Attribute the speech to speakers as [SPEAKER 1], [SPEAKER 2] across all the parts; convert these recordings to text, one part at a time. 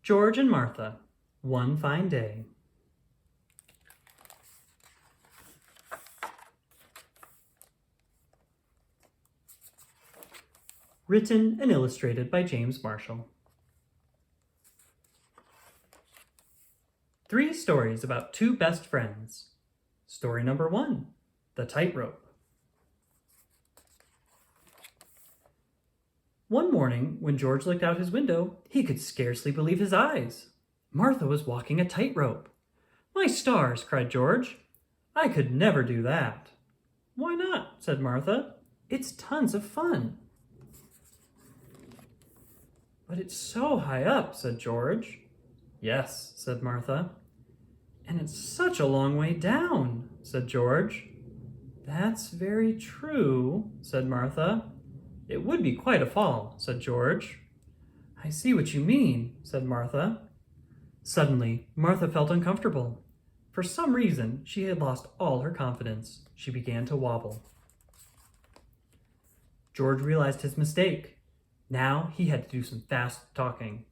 [SPEAKER 1] George and Martha, One Fine Day. Written and illustrated by James Marshall. 3 stories about 2 best friends. Story number 1, The Tightrope. One morning, when George looked out his window, he could scarcely believe his eyes. Martha was walking a tightrope. "My stars!" cried George. "I could never do that." "Why not?" said Martha. "It's tons of fun." "But it's so high up," said George. "Yes," said Martha. "And it's such a long way down," said George. "That's very true," said Martha. "It would be quite a fall," said George. "I see what you mean," said Martha. Suddenly, Martha felt uncomfortable. For some reason, she had lost all her confidence. She began to wobble. George realized his mistake. Now he had to do some fast talking.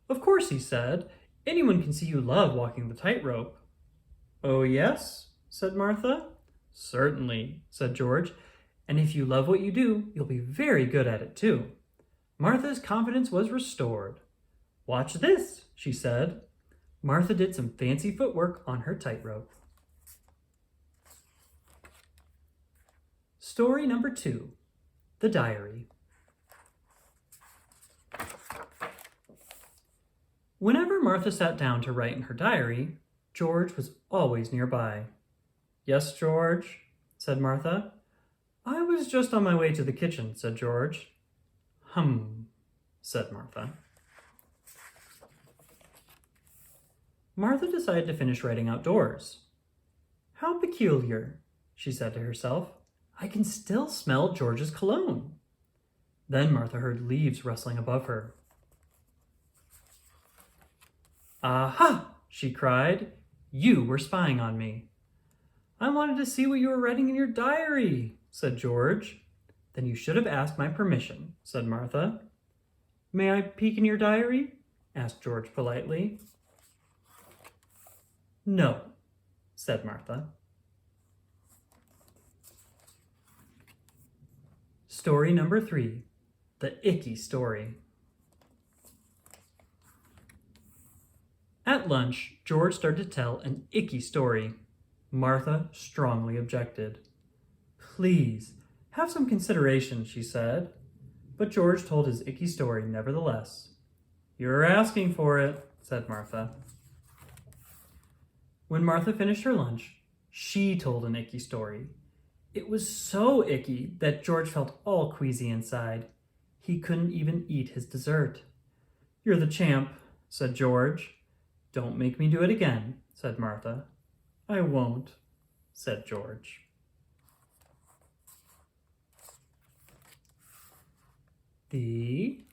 [SPEAKER 1] "Of course," he said. "Anyone can see you love walking the tightrope." "Oh, yes?" said Martha. "Certainly," said George. "And if you love what you do, you'll be very good at it too." Martha's confidence was restored. "Watch this," she said. Martha did some fancy footwork on her tightrope. Story number 2, The Diary. Whenever Martha sat down to write in her diary, George was always nearby. "Yes, George," said Martha. "I was just on my way to the kitchen," said George. Said Martha. Martha decided to finish writing outdoors. "How peculiar," she said to herself. "I can still smell George's cologne." Then Martha heard leaves rustling above her. "Aha!" she cried. "You were spying on me." "I wanted to see what you were writing in your diary," said George. "Then you should have asked my permission," said Martha. "May I peek in your diary?" asked George politely. "No," said Martha. Story number 3, The Icky Story. At lunch, George started to tell an icky story. Martha strongly objected. "Please, have some consideration," she said. But George told his icky story nevertheless. "You're asking for it," said Martha. When Martha finished her lunch, she told an icky story. It was so icky that George felt all queasy inside. He couldn't even eat his dessert. "You're the champ," said George. "Don't make me do it again," said Martha. "I won't," said George. The